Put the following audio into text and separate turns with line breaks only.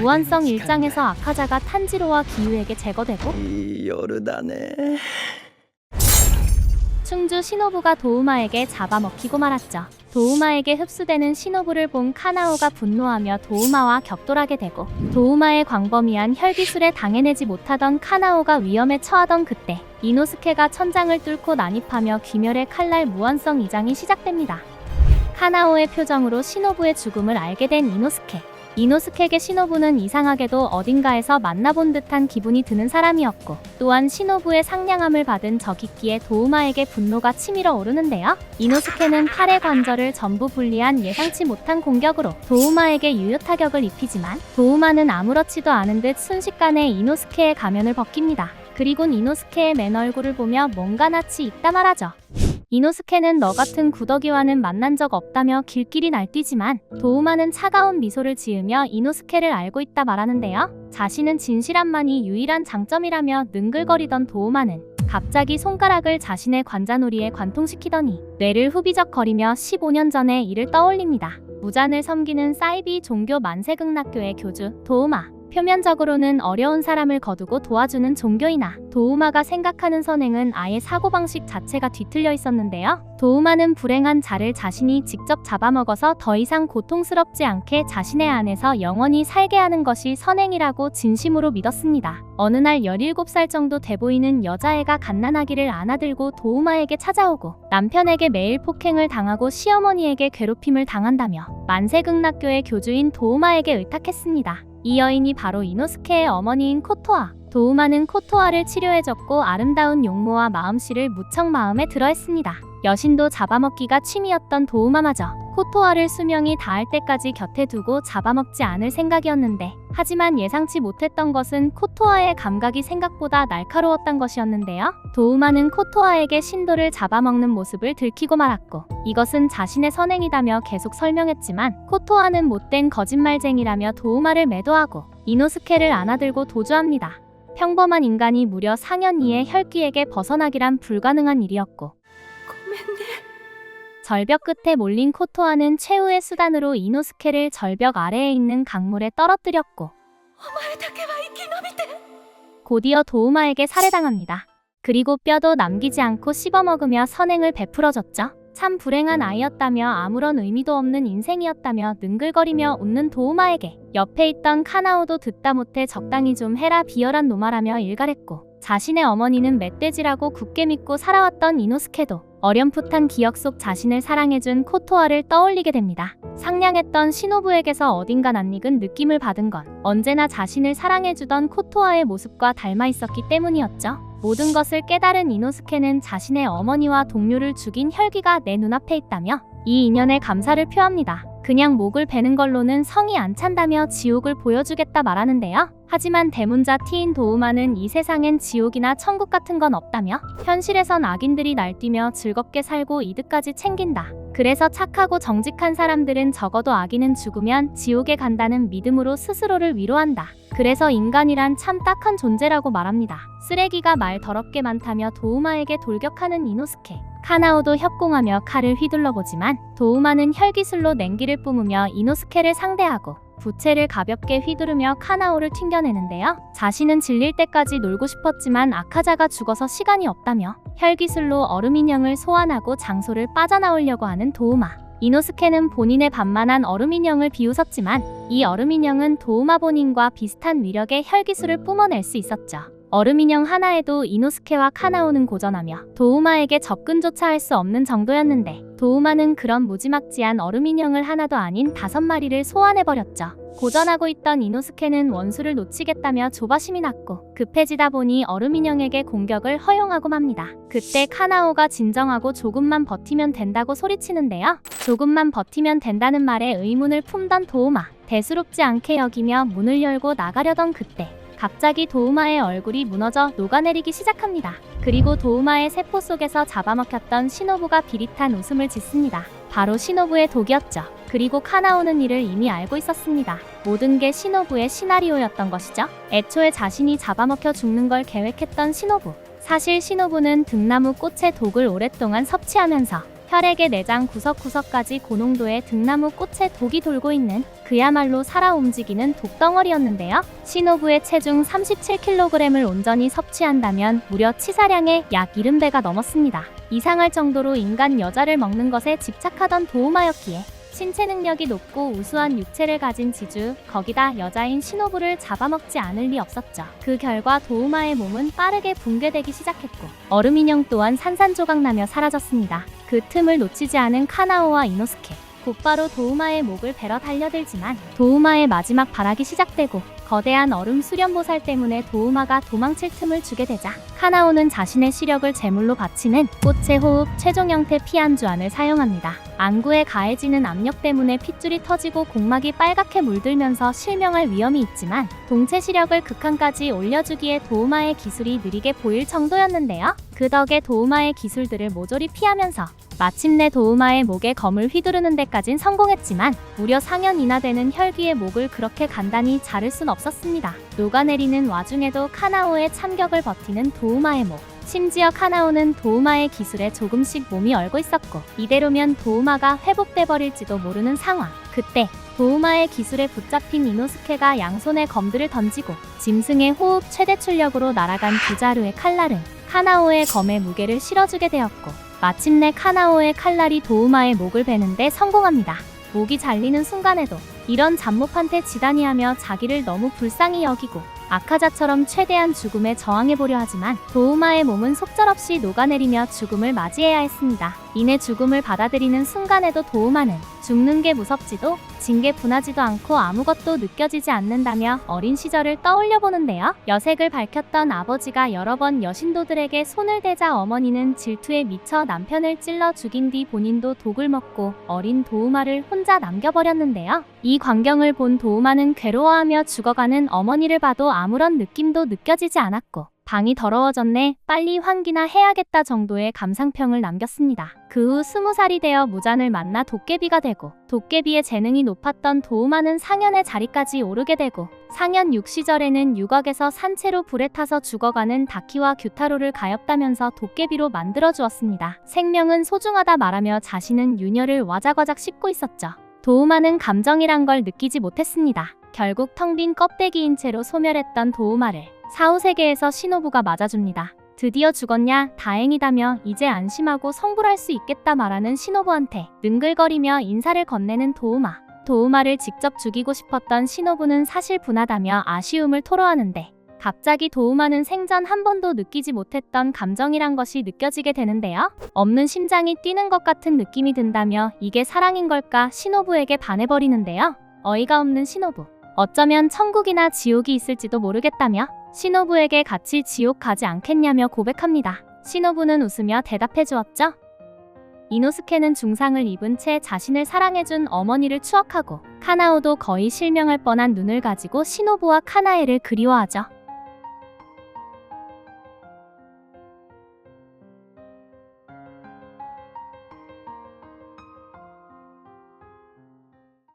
무한성 1장에서 아카자가 탄지로와 기유에게 제거되고
이 요르단에
충주 시노부가 도우마에게 잡아먹히고 말았죠. 도우마에게 흡수되는 시노부를 본 카나오가 분노하며 도우마와 격돌하게 되고 도우마의 광범위한 혈기술에 당해내지 못하던 카나오가 위험에 처하던 그때 이노스케가 천장을 뚫고 난입하며 귀멸의 칼날 무한성 2장이 시작됩니다. 카나오의 표정으로 시노부의 죽음을 알게 된 이노스케. 이노스케에게 시노부는 이상하게도 어딘가에서 만나본 듯한 기분이 드는 사람이었고 또한 시노부의 상냥함을 받은 적있기에 도우마에게 분노가 치밀어 오르는데요. 이노스케는 팔의 관절을 전부 분리한 예상치 못한 공격으로 도우마에게 유효 타격을 입히지만 도우마는 아무렇지도 않은 듯 순식간에 이노스케의 가면을 벗깁니다. 그리곤 이노스케의 맨 얼굴을 보며 뭔가 낯이 있다 말하죠. 이노스케는 너 같은 구더기와는 만난 적 없다며 길길이 날뛰지만 도우마는 차가운 미소를 지으며 이노스케를 알고 있다 말하는데요. 자신은 진실함만이 유일한 장점이라며 능글거리던 도우마는 갑자기 손가락을 자신의 관자놀이에 관통시키더니 뇌를 후비적거리며 15년 전의 일을 떠올립니다. 무잔을 섬기는 사이비 종교 만세극락교의 교주 도우마. 표면적으로는 어려운 사람을 거두고 도와주는 종교이나 도우마가 생각하는 선행은 아예 사고방식 자체가 뒤틀려 있었는데요. 도우마는 불행한 자를 자신이 직접 잡아먹어서 더 이상 고통스럽지 않게 자신의 안에서 영원히 살게 하는 것이 선행이라고 진심으로 믿었습니다. 어느 날 17살 정도 돼 보이는 여자애가 갓난아기를 안아들고 도우마에게 찾아오고 남편에게 매일 폭행을 당하고 시어머니에게 괴롭힘을 당한다며 만세극락교의 교주인 도우마에게 의탁했습니다. 이 여인이 바로 이노스케의 어머니인 코토아. 도우마는 코토아를 치료해줬고 아름다운 용모와 마음씨를 무척 마음에 들어했습니다. 여신도 잡아먹기가 취미였던 도우마마저 코토아를 수명이 다할 때까지 곁에 두고 잡아먹지 않을 생각이었는데 하지만 예상치 못했던 것은 코토아의 감각이 생각보다 날카로웠던 것이었는데요. 도우마는 코토아에게 신도를 잡아먹는 모습을 들키고 말았고 이것은 자신의 선행이다며 계속 설명했지만 코토아는 못된 거짓말쟁이라며 도우마를 매도하고 이노스케를 안아들고 도주합니다. 평범한 인간이 무려 4년 이에 혈귀에게 벗어나기란 불가능한 일이었고 절벽 끝에 몰린 코토아는 최후의 수단으로 이노스케를 절벽 아래에 있는 강물에 떨어뜨렸고 곧이어 도우마에게 살해당합니다. 그리고 뼈도 남기지 않고 씹어먹으며 선행을 베풀어줬죠. 참 불행한 아이였다며 아무런 의미도 없는 인생이었다며 능글거리며 웃는 도우마에게 옆에 있던 카나오도 듣다 못해 적당히 좀 해라 비열한 놈아라며 일갈했고 자신의 어머니는 멧돼지라고 굳게 믿고 살아왔던 이노스케도 어렴풋한 기억 속 자신을 사랑해준 코토아를 떠올리게 됩니다. 상냥했던 시노부에게서 어딘가 낯익은 느낌을 받은 건 언제나 자신을 사랑해주던 코토아의 모습과 닮아 있었기 때문이었죠. 모든 것을 깨달은 이노스케는 자신의 어머니와 동료를 죽인 혈귀가 내 눈앞에 있다며 이 인연에 감사를 표합니다. 그냥 목을 베는 걸로는 성이 안 찬다며 지옥을 보여주겠다 말하는데요. 하지만 대문자 티인 도우마는 이 세상엔 지옥이나 천국 같은 건 없다며 현실에선 악인들이 날뛰며 즐겁게 살고 이득까지 챙긴다. 그래서 착하고 정직한 사람들은 적어도 악인은 죽으면 지옥에 간다는 믿음으로 스스로를 위로한다. 그래서 인간이란 참 딱한 존재라고 말합니다. 쓰레기가 말 더럽게 많다며 도우마에게 돌격하는 이노스케. 카나오도 협공하며 칼을 휘둘러보지만 도우마는 혈기술로 냉기를 뿜으며 이노스케를 상대하고 부채를 가볍게 휘두르며 카나오를 튕겨내는데요. 자신은 질릴 때까지 놀고 싶었지만 아카자가 죽어서 시간이 없다며 혈기술로 얼음 인형을 소환하고 장소를 빠져나오려고 하는 도우마. 이노스케는 본인의 반만한 얼음 인형을 비웃었지만 이 얼음 인형은 도우마 본인과 비슷한 위력의 혈기술을 뿜어낼 수 있었죠. 얼음 인형 하나에도 이노스케와 카나오는 고전하며 도우마에게 접근조차 할 수 없는 정도였는데 도우마는 그런 무지막지한 얼음 인형을 하나도 아닌 5마리를 소환해버렸죠. 고전하고 있던 이노스케는 원수를 놓치겠다며 조바심이 났고 급해지다 보니 얼음 인형에게 공격을 허용하고 맙니다. 그때 카나오가 진정하고 조금만 버티면 된다고 소리치는데요. 조금만 버티면 된다는 말에 의문을 품던 도우마. 대수롭지 않게 여기며 문을 열고 나가려던 그때 갑자기 도우마의 얼굴이 무너져 녹아내리기 시작합니다. 그리고 도우마의 세포 속에서 잡아먹혔던 시노부가 비릿한 웃음을 짓습니다. 바로 시노부의 독이었죠. 그리고 카나오는 이를 이미 알고 있었습니다. 모든 게 시노부의 시나리오였던 것이죠. 애초에 자신이 잡아먹혀 죽는 걸 계획했던 시노부. 사실 시노부는 등나무 꽃의 독을 오랫동안 섭취하면서 혈액의 내장 구석구석까지 고농도의 등나무 꽃에 독이 돌고 있는 그야말로 살아 움직이는 독덩어리였는데요. 시노부의 체중 37kg을 온전히 섭취한다면 무려 치사량의 약 70배가 넘었습니다. 이상할 정도로 인간 여자를 먹는 것에 집착하던 도우마였기에 신체 능력이 높고 우수한 육체를 가진 지주, 거기다 여자인 시노부를 잡아먹지 않을 리 없었죠. 그 결과 도우마의 몸은 빠르게 붕괴되기 시작했고 얼음 인형 또한 산산조각나며 사라졌습니다. 그 틈을 놓치지 않은 카나오와 이노스케, 곧바로 도우마의 목을 베러 달려들지만 도우마의 마지막 발악이 시작되고 거대한 얼음 수련보살 때문에 도우마가 도망칠 틈을 주게 되자 카나오는 자신의 시력을 제물로 바치는 꽃의 호흡 최종 형태 피안주안을 사용합니다. 안구에 가해지는 압력 때문에 핏줄이 터지고 공막이 빨갛게 물들면서 실명할 위험이 있지만 동체 시력을 극한까지 올려주기에 도우마의 기술이 느리게 보일 정도였는데요. 그 덕에 도우마의 기술들을 모조리 피하면서 마침내 도우마의 목에 검을 휘두르는 데까진 성공했지만 무려 4년이나 되는 혈귀의 목을 그렇게 간단히 자를 순 없었습니다. 녹아내리는 와중에도 카나오의 참격을 버티는 도우마의 목. 심지어 카나오는 도우마의 기술에 조금씩 몸이 얼고 있었고 이대로면 도우마가 회복돼 버릴지도 모르는 상황. 그때 도우마의 기술에 붙잡힌 이노스케가 양손에 검들을 던지고 짐승의 호흡 최대 출력으로 날아간 두 자루의 칼날은 카나오의 검에 무게를 실어주게 되었고 마침내 카나오의 칼날이 도우마의 목을 베는데 성공합니다. 목이 잘리는 순간에도 이런 잡모한테 지다니하며 자기를 너무 불쌍히 여기고 아카자처럼 최대한 죽음에 저항해보려 하지만 도우마의 몸은 속절없이 녹아내리며 죽음을 맞이해야 했습니다. 이내 죽음을 받아들이는 순간에도 도우마는 죽는 게 무섭지도 진 게 분하지도 않고 아무것도 느껴지지 않는다며 어린 시절을 떠올려보는데요. 여색을 밝혔던 아버지가 여러 번 여신도들에게 손을 대자 어머니는 질투에 미쳐 남편을 찔러 죽인 뒤 본인도 독을 먹고 어린 도우마를 혼자 남겨버렸는데요. 이 광경을 본 도우마는 괴로워하며 죽어가는 어머니를 봐도 아무런 느낌도 느껴지지 않았고 방이 더러워졌네, 빨리 환기나 해야겠다 정도의 감상평을 남겼습니다. 그 후 20살이 되어 무잔을 만나 도깨비가 되고 도깨비의 재능이 높았던 도우마는 상현의 자리까지 오르게 되고 상현 6시절에는 6억에서 산채로 불에 타서 죽어가는 다키와 규타로를 가엾다면서 도깨비로 만들어 주었습니다. 생명은 소중하다 말하며 자신은 유녀를 와작와작 씹고 있었죠. 도우마는 감정이란 걸 느끼지 못했습니다. 결국 텅 빈 껍데기인 채로 소멸했던 도우마를 사후세계에서 시노부가 맞아줍니다. 드디어 죽었냐? 다행이다며 이제 안심하고 성불할 수 있겠다 말하는 시노부한테 능글거리며 인사를 건네는 도우마. 도우마를 직접 죽이고 싶었던 시노부는 사실 분하다며 아쉬움을 토로하는데 갑자기 도우마는 생전 한 번도 느끼지 못했던 감정이란 것이 느껴지게 되는데요. 없는 심장이 뛰는 것 같은 느낌이 든다며 이게 사랑인 걸까 시노부에게 반해버리는데요. 어이가 없는 시노부. 어쩌면 천국이나 지옥이 있을지도 모르겠다며 시노부에게 같이 지옥 가지 않겠냐며 고백합니다. 시노부는 웃으며 대답해 주었죠. 이노스케는 중상을 입은 채 자신을 사랑해준 어머니를 추억하고 카나오도 거의 실명할 뻔한 눈을 가지고 시노부와 카나에를 그리워하죠.